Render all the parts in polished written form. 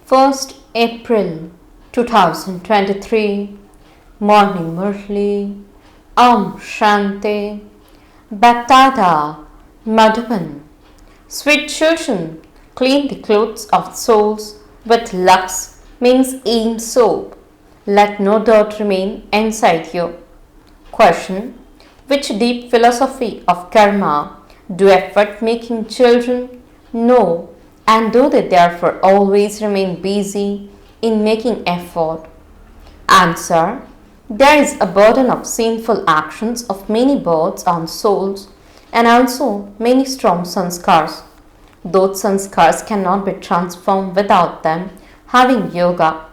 1st April 2023 Morning Murli Om Shanti BapDada Madhuban. Sweet children, clean the clothes of souls with lux, means aim soap. Let no dirt remain inside you. Question: which deep philosophy of karma do effort making children know, and do they therefore always remain busy in making effort? Answer: there is a burden of sinful actions of many births on souls, and also many strong sanskars. Those sanskars cannot be transformed without them having yoga.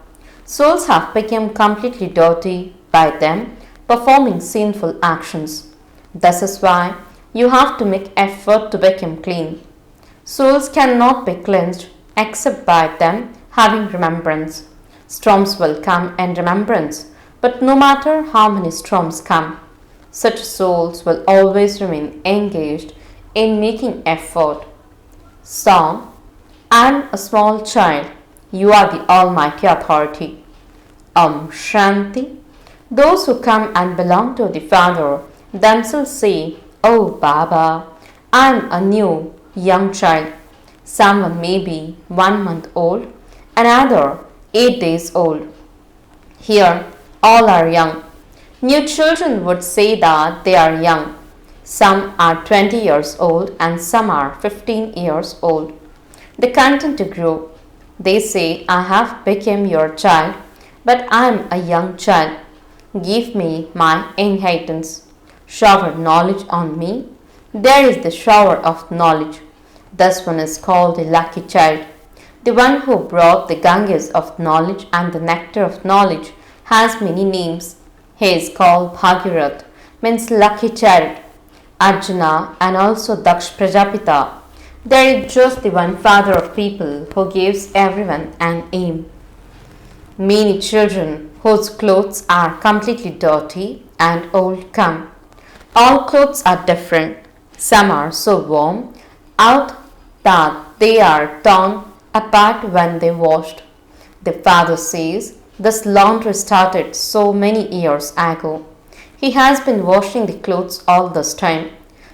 Souls have become completely dirty by them performing sinful actions. This is why you have to make effort to become clean. Souls cannot be cleansed except by them having remembrance. Storms will come in remembrance, but no matter how many storms come, such souls will always remain engaged in making effort. Song: I am a small child, you are the Almighty Authority. Om Shanti. Those who come and belong to the Father themselves say, Oh Baba, I am a new, young child. Someone may be 1 month old, another 8 days old. Here, all are young. New children would say that they are young. Some are 20 years old and some are 15 years old. They continue to grow. They say, I have become your child, but I am a young child. Give me my inheritance. Shower knowledge on me. There is the shower of knowledge. This one is called the lucky child. The one who brought the Ganges of knowledge and the nectar of knowledge has many names. He is called Bhagirath, means lucky child. Arjuna and also Daksh Prajapita. There is just the one father of people who gives everyone an aim. Many children whose clothes are completely dirty and old come. All clothes are different. Some are so warm out that they are torn apart when they washed. The father says, this laundry started so many years ago. He has been washing the clothes all this time.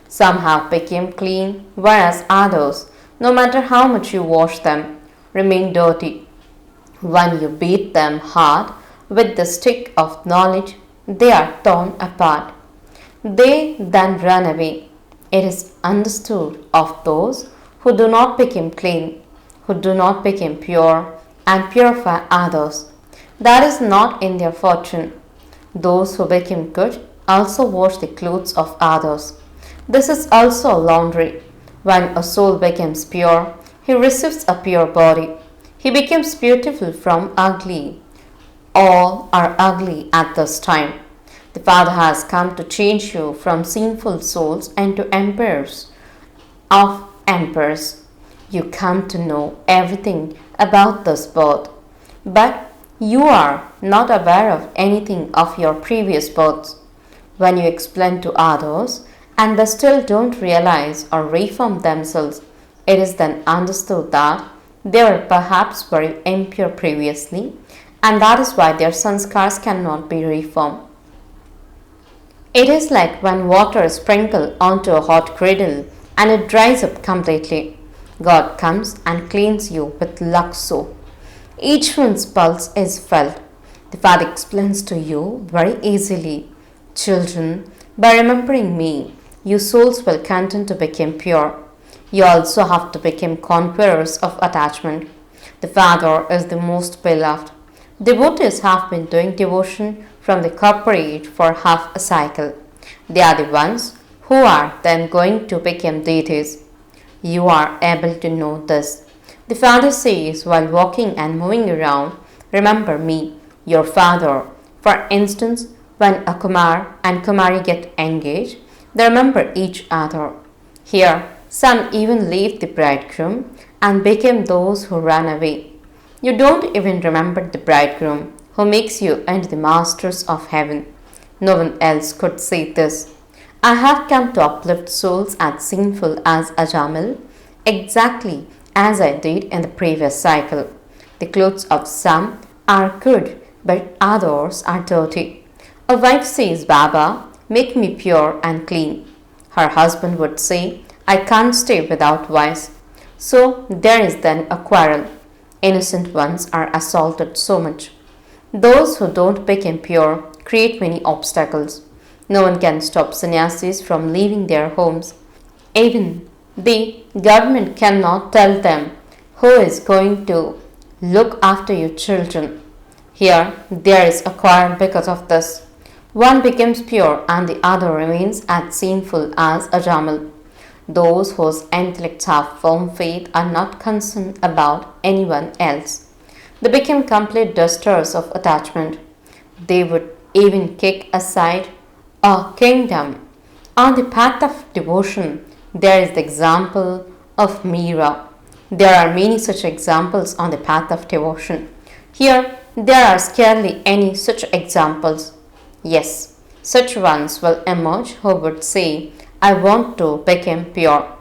Some have become clean, whereas others, no matter how much you wash them, remain dirty. When you beat them hard with the stick of knowledge, they are torn apart. They then run away. It is understood of those who do not become clean, who do not become pure and purify others. That is not in their fortune. Those who become good also wash the clothes of others. This is also laundry. When a soul becomes pure, he receives a pure body. He becomes beautiful from ugly. All are ugly at this time. The Father has come to change you from sinful souls into emperors of emperors. You come to know everything about this birth, but you are not aware of anything of your previous births. When you explain to others and they still don't realize or reform themselves, it is then understood that they were perhaps very impure previously, and that is why their sanskars cannot be reformed. It is like when water is sprinkled onto a hot griddle and it dries up completely. God comes and cleans you with lux soap. Each one's pulse is felt. The Father explains to you very easily. Children, by remembering me, you souls will continue to become pure. You also have to become conquerors of attachment. The Father is the most beloved. Devotees have been doing devotion from the corporate for half a cycle. They are the ones who are then going to become deities. You are able to know this. The Father says while walking and moving around, remember me, your Father. For instance, when a Kumar and Kumari get engaged, they remember each other. Here, some even leave the bridegroom and become those who run away. You don't even remember the bridegroom who makes you into the masters of heaven. No one else could say this. I have come to uplift souls as sinful as Ajamil, exactly as I did in the previous cycle. The clothes of some are good, but others are dirty. A wife says, Baba, make me pure and clean. Her husband would say, I can't stay without vice. So there is then a quarrel. Innocent ones are assaulted so much. Those who don't become pure create many obstacles. No one can stop sannyasis from leaving their homes. Even the government cannot tell them who is going to look after your children. Here, there is a quarrel because of this. One becomes pure and the other remains as sinful as a jamal. Those whose intellects have firm faith are not concerned about anyone else. They become complete dusters of attachment. They would even kick aside a kingdom. On the path of devotion, there is the example of Meera. There are many such examples on the path of devotion. Here, there are scarcely any such examples. Yes, such ones will emerge who would say, I want to become pure.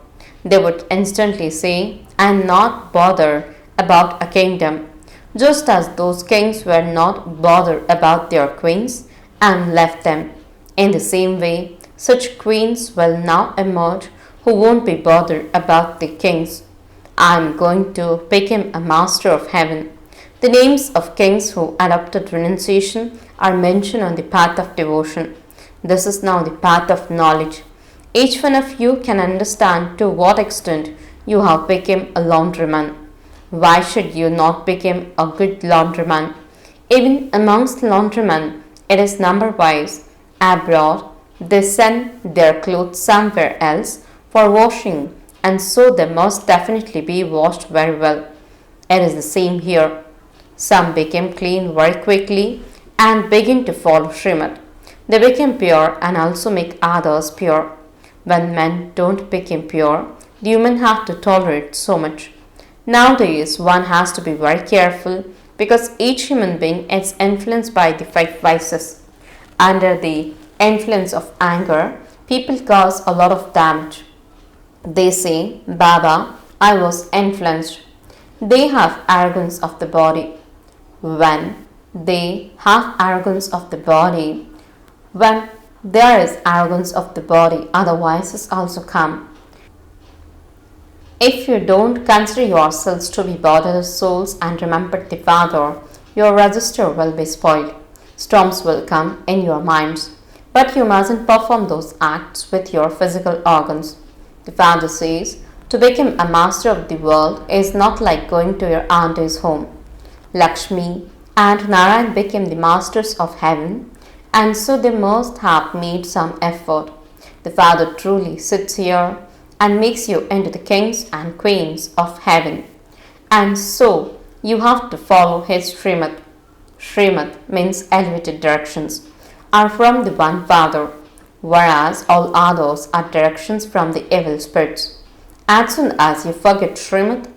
They would instantly say, I am not bothered about a kingdom, just as those kings were not bothered about their queens and left them. In the same way, such queens will now emerge who won't be bothered about the kings. I am going to become a master of heaven. The names of kings who adopted renunciation are mentioned on the path of devotion. This is now the path of knowledge. Each one of you can understand to what extent you have become a laundryman. Why should you not become a good laundryman? Even amongst laundrymen, it is number-wise. Abroad, they send their clothes somewhere else for washing, and so they must definitely be washed very well. It is the same here. Some become clean very quickly and begin to follow shrimat. They become pure and also make others pure. When men don't become pure, the women have to tolerate so much. Nowadays, one has to be very careful because each human being is influenced by the five vices. Under the influence of anger, people cause a lot of damage. They say, Baba, I was influenced. They have arrogance of the body. When they have arrogance of the body, when there is arrogance of the body, other vices also come. If you don't consider yourselves to be bodiless souls and remember the Father, your register will be spoiled. Storms will come in your minds, but you mustn't perform those acts with your physical organs. The Father says, to become a master of the world is not like going to your auntie's home. Lakshmi and Narayan became the masters of heaven, and so they must have made some effort. The Father truly sits here and makes you into the kings and queens of heaven, and so you have to follow his shrimat. Shrimat means elevated directions, are from the one Father, whereas all others are directions from the evil spirits. As soon as you forget shrimat,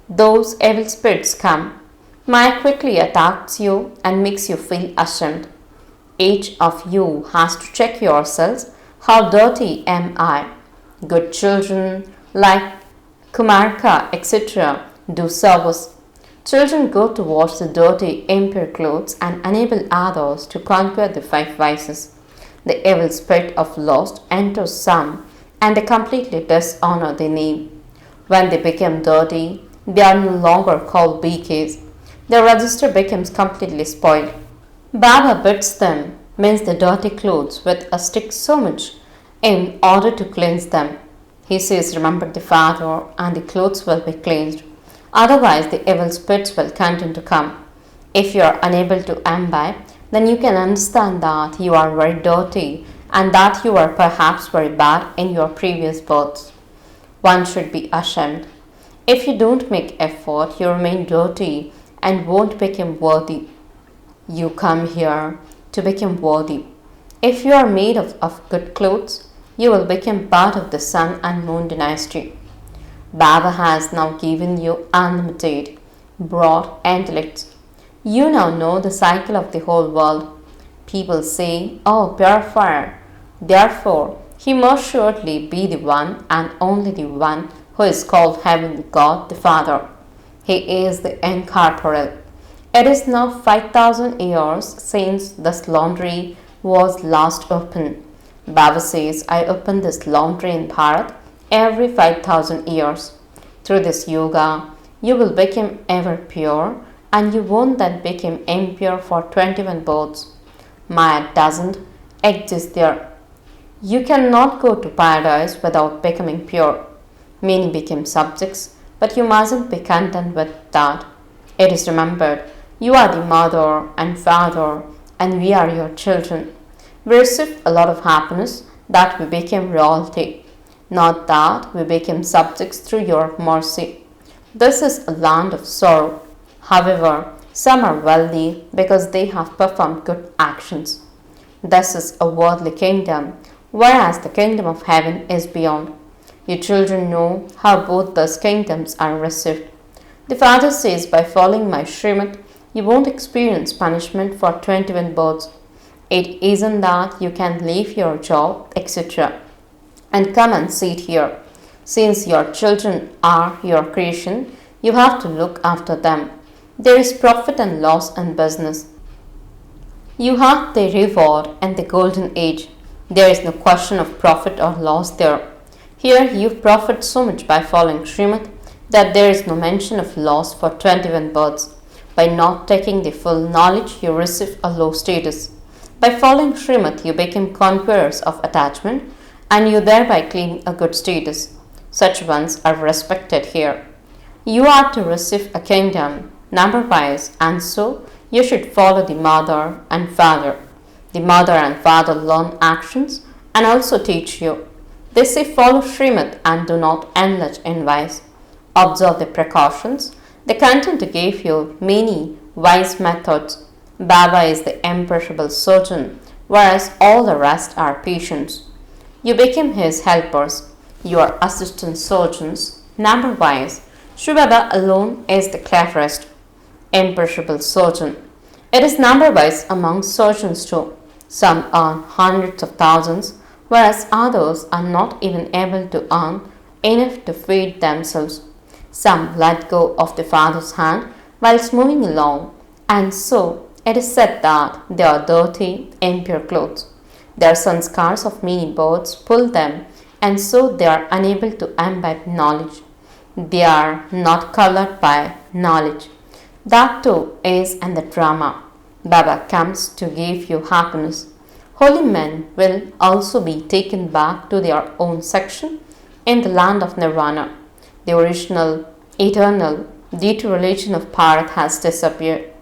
those evil spirits come. Maya quickly attacks you and makes you feel ashamed. Each of you has to check yourselves, how dirty am I? Good children like Kumarka, etc. do service. Children go to wash the dirty, impure clothes and enable others to conquer the five vices. The evil spirit of lust enters some and they completely dishonor the name. When they become dirty, they are no longer called BKs. Their register becomes completely spoiled. Baba beats them, means the dirty clothes, with a stick so much in order to cleanse them. He says, remember the Father, and the clothes will be cleansed. Otherwise, the evil spirits will continue to come. If you are unable to imbibe, then you can understand that you are very dirty and that you are perhaps very bad in your previous births. One should be ashamed. If you don't make effort, you remain dirty and won't become worthy. You come here to become worthy. If you are made of good clothes, you will become part of the sun and moon dynasty. Baba has now given you unlimited, broad intellects. You now know the cycle of the whole world. People say, oh, purifier. Therefore, he must surely be the one and only the one who is called Heavenly God the Father. He is the incorporeal. It is now 5000 years since this laundry was last opened. Baba says, I open this laundry in Bharat every 5000 years. Through this yoga, you will become ever pure and you won't then become impure for 21 births. Maya doesn't exist there. You cannot go to paradise without becoming pure. Many became subjects, but you mustn't be content with that. It is remembered, you are the mother and father, and we are your children. We received a lot of happiness that we became royalty, not that we became subjects through your mercy. This is a land of sorrow. However, some are wealthy because they have performed good actions. This is a worldly kingdom, whereas the kingdom of heaven is beyond. Your children know how both those kingdoms are received. The father says, by following my shrimat, you won't experience punishment for 21 births. It isn't that you can leave your job, etc., and come and sit here. Since your children are your creation, you have to look after them. There is profit and loss in business. You have the reward and the golden age. There is no question of profit or loss there. Here you profit so much by following shrimat that there is no mention of loss for 21 births. By not taking the full knowledge, you receive a low status. By following shrimat, you become conquerors of attachment and you thereby claim a good status. Such ones are respected here. You are to receive a kingdom, number-wise, and so you should follow the mother and father. The mother and father learn actions and also teach you. They say follow shrimat and do not indulge in vice. Observe the precautions. The content gave you many wise methods. Baba is the imperishable surgeon, whereas all the rest are patients. You became his helpers. You are assistant surgeons, number-wise. Shivbaba alone is the cleverest, imperishable surgeon. It is number-wise among surgeons too. Some earn hundreds of thousands, whereas others are not even able to earn enough to feed themselves. Some let go of the father's hand whilst moving along, and so it is said that they are dirty, impure clothes. Their sanskars of many births pull them, and so they are unable to imbibe knowledge. They are not colored by knowledge. That too is in the drama. Baba comes to give you happiness. Holy men will also be taken back to their own section in the land of Nirvana. The original, eternal, deity religion of Bharat has disappeared.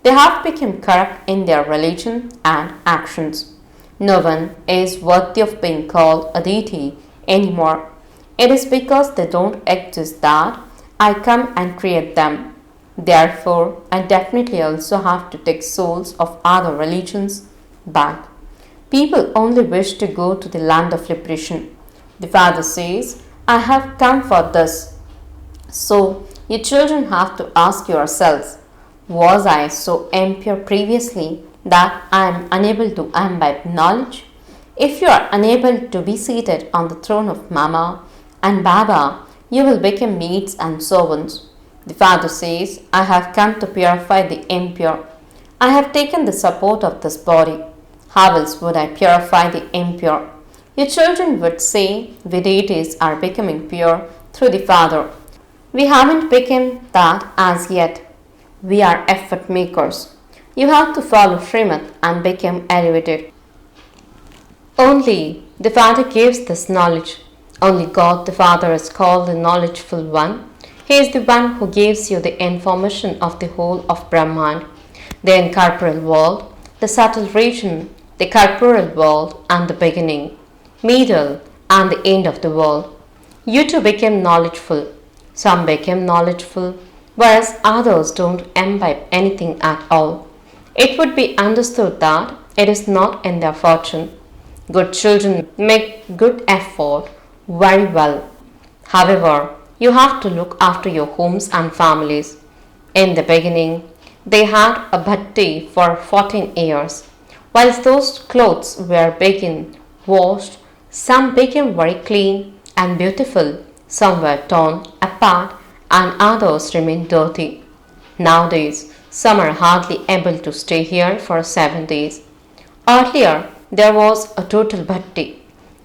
They have become corrupt in their religion and actions. No one is worthy of being called a deity anymore. It is because they don't exist that I come and create them. Therefore, I definitely also have to take souls of other religions back. People only wish to go to the land of liberation. The father says, I have come for this. So, your children have to ask yourselves, was I so impure previously that I am unable to imbibe knowledge? If you are unable to be seated on the throne of Mama and Baba, you will become maids and servants. The father says, I have come to purify the impure. I have taken the support of this body. How else would I purify the impure? Your children would say, we deities are becoming pure through the father. We haven't become that as yet. We are effort makers. You have to follow shrimat and become elevated. Only the Father gives this knowledge. Only God the Father is called the knowledgeful one. He is the one who gives you the information of the whole of Brahman, the incorporeal world, the subtle region, the corporeal world, and the beginning, middle, and the end of the world. You too became knowledgeful. Some became knowledgeful, whereas others don't imbibe anything at all. It would be understood that it is not in their fortune. Good children make good effort very well. However, you have to look after your homes and families. In the beginning, they had a bhatti for 14 years. Whilst those clothes were being washed, some became very clean and beautiful, some were torn apart and others remain dirty. Nowadays, some are hardly able to stay here for 7 days. Earlier, there was a total bhatti.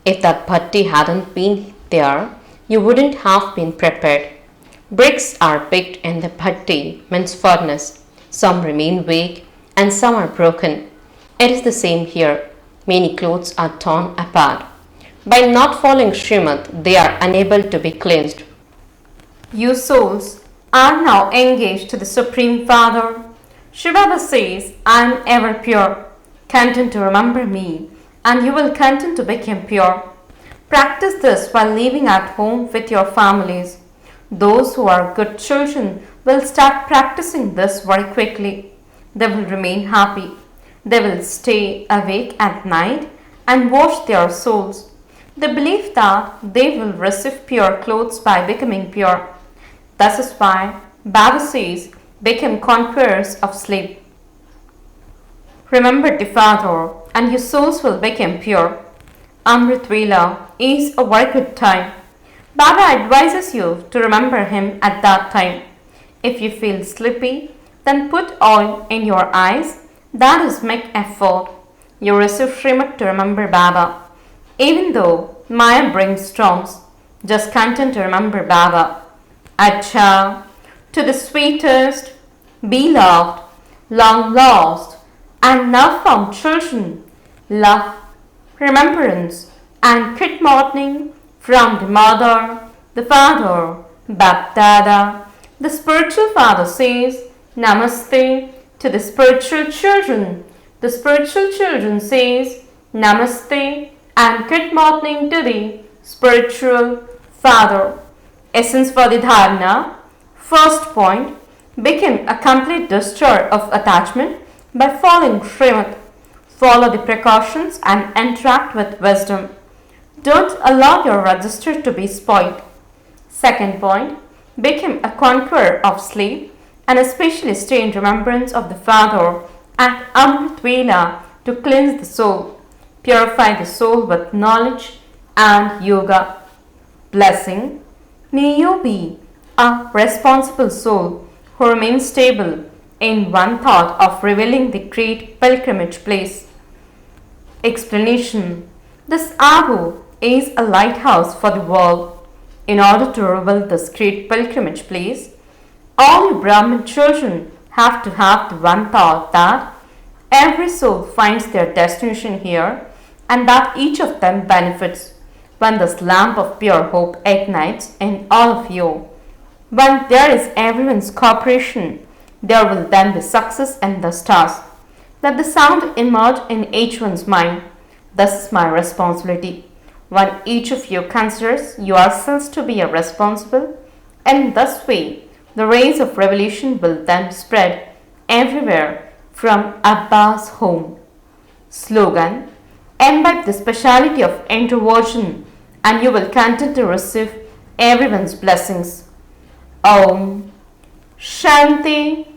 If that bhatti hadn't been there, you wouldn't have been prepared. Bricks are picked in the bhatti, means furnace. Some remain weak and some are broken. It is the same here. Many clothes are torn apart. By not following shrimat, they are unable to be cleansed. You souls are now engaged to the Supreme Father. Shivbaba says, I am ever pure. Continue to remember me, and you will continue to become pure. Practice this while living at home with your families. Those who are good children will start practicing this very quickly. They will remain happy. They will stay awake at night and wash their souls. They believe that they will receive pure clothes by becoming pure. This is why Baba says, become conquerors of sleep. Remember the Father, and your souls will become pure. Amrit Vela is a very good time. Baba advises you to remember him at that time. If you feel sleepy, then put oil in your eyes. That is, make effort. You receive shrimat to remember Baba. Even though Maya brings storms, just continue to remember Baba. Acha, to the sweetest, beloved, long lost, and now found children, love, remembrance, and good morning from the mother, the father, BapDada. The spiritual father says, Namaste to the spiritual children. The spiritual children says, Namaste and good morning to the spiritual father. Essence for the dharana. First point, become a complete destroyer of attachment by following shrimat. Follow the precautions and interact with wisdom. Don't allow your register to be spoiled. Second point, become a conqueror of sleep and especially stay in remembrance of the Father at Amrit Vela to cleanse the soul, purify the soul with knowledge and yoga. Blessing, may you be a responsible soul who remains stable in one thought of revealing the great pilgrimage place. Explanation, this Abu is a lighthouse for the world. In order to reveal this great pilgrimage place, all you Brahmin children have to have the one thought that every soul finds their destination here and that each of them benefits. When this lamp of pure hope ignites in all of you, when there is everyone's cooperation, there will then be success in the stars. Let the sound emerge in each one's mind. This is my responsibility. When each of you considers yourselves to be a responsible, in this way, the rays of revelation will then spread everywhere from Abba's home. Slogan, imbibe the speciality of introversion and you will continue to receive everyone's blessings. Om Shanti